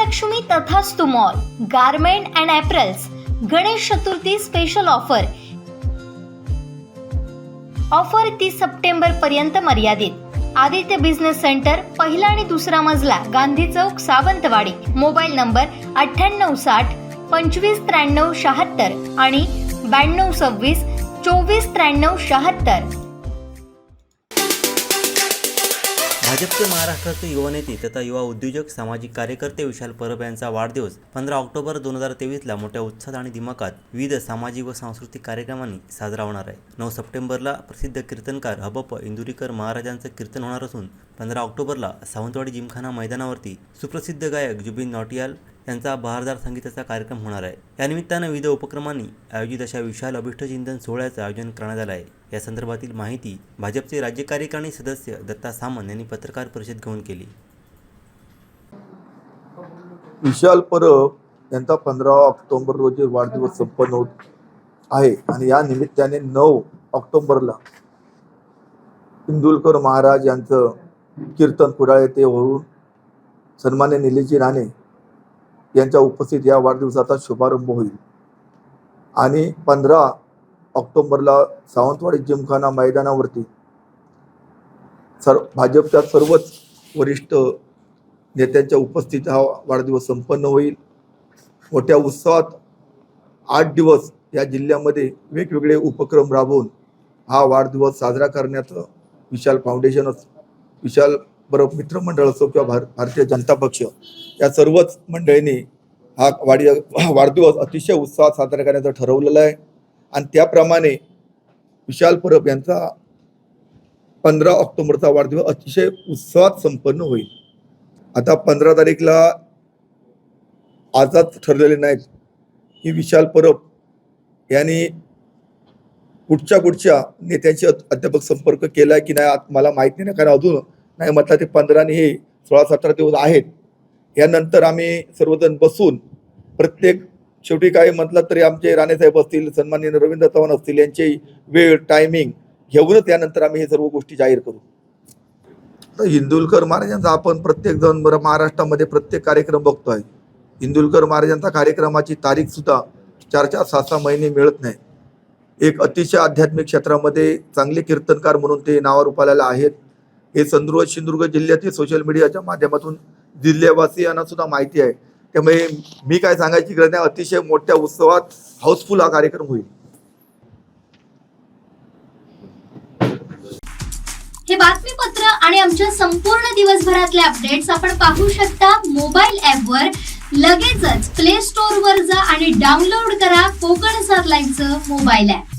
Sreelakshmi Tathastu mall garment and apparels Ganesh Chaturthi special offer 30 September पर्यंत मर्यादित। Aditya business centre, पहिला आणि दुसरा मजला, गांधी चौक, सावंतवाडी। मोबाईल नंबर 9860 2593 76 आणि 9226 2493 76। भाजपचे महाराष्ट्राचे युवा नेते तथा युवा उद्योजक सामाजिक कार्यकर्ते विशाल परब यांचा वाढदिवस 15 ऑक्टोबर 2023ला मोठ्या उत्साहात आणि दिमाखात विविध सामाजिक व सांस्कृतिक कार्यक्रमांनी साजरा होणार आहे। 9 सप्टेंबरला प्रसिद्ध कीर्तनकार हबप इंदुरीकर महाराजांचं कीर्तन होणार असून 15 ऑक्टोबरला सावंतवाडी जिमखाना मैदानावरती सुप्रसिद्ध गायक जुबिन नौटियाल यांचा बहारदार संगीताचा कार्यक्रम होणार आहे। या निमित्तानं विविध उपक्रमांनी आयोजित अशा विशाल अभिष्टचिंतन सोहळ्याचं आयोजन करण्यात आलं आहे। या संदर्भातील माहिती भाजपचे राज्य कार्यकारिणी सदस्य दत्ता सामंत यांनी पत्रकार परिषद घेऊन केली। विशाल परब यांचा 15 ऑक्टोबर रोजी वाढदिवस संपन्न होत आहे आणि या निमित्ताने 9 ऑक्टोबरला इंदुरकर महाराज यांचं कीर्तन कुडाळ येथे होऊन सन्मान्य निलेशजी राणे यांच्या उपस्थित या वाढदिवसाचा शुभारंभ होईल आणि 15 ऑक्टोबरला सावंतवाडी जिमखाना मैदानावरती भाजपच्या सर्वच वरिष्ठ नेत्यांच्या उपस्थितीत हा वाढदिवस संपन्न होईल। मोठ्या उत्साहात 8 दिवस या जिल्ह्यामध्ये वेगवेगळे उपक्रम राबवून हा वाढदिवस साजरा करण्याचं विशाल फाउंडेशन, विशाल परब मित्रमंडळ असो किंवा भारतीय जनता पक्ष या सर्वच मंडळींनी हा वाढदिवस अतिशय उत्साहात साजरा करण्याचं ठरवलेलं आहे आणि त्याप्रमाणे विशाल परब यांचा 15 ऑक्टोबरचा वाढदिवस अतिशय उत्साहात संपन्न होईल। आता 15 तारीखला आजच ठरलेले नाहीत की विशाल परब यांनी कुठच्या नेत्यांशी अध्यापक संपर्क केलाय की नाही मला माहिती नाही, कारण अजून नाही म्हटलं ते 15 आणि हे 16-17 दिवस आहेत। यानंतर आम्ही सर्वजण बसून प्रत्येक शेवटी काय म्हटलं तरी आमचे राणेसाहेब असतील, सन्माननीय रवींद्र चव्हाण असतील, यांची वेळ टायमिंग घेऊनच त्यानंतर आम्ही हे सर्व गोष्टी जाहीर करू। तर इंदुरकर महाराजांचा आपण प्रत्येक जण महाराष्ट्रामध्ये प्रत्येक कार्यक्रम बघतोय। इंदुरकर महाराजांचा कार्यक्रमाची तारीख सुद्धा 4-4, 6-6 महिने मिळत नाही। एक अतिशय आध्यात्मिक क्षेत्रामध्ये चांगले कीर्तनकार म्हणून ते नावारूपाला आहेत। हे सिंधुदुर्ग जिल्ह्यातील सोशल मीडियाच्या माध्यमातून जिल्ह्यावासियांना सुद्धा माहिती आहे। त्यामुळे मी काय सांगायची गरज नाही, अतिशय मोठ्या उत्सवात हाऊसफुल हा कार्यक्रम होईल। हे बातमीपत्र आणि आमच्या संपूर्ण दिवसभरातले अपडेट्स आपण पाहू शकता मोबाईल ॲपवर। लगेचच प्ले स्टोअर वर जा आणि डाउनलोड करा कोकण 7 लाईव्हचं मोबाईल ॲप।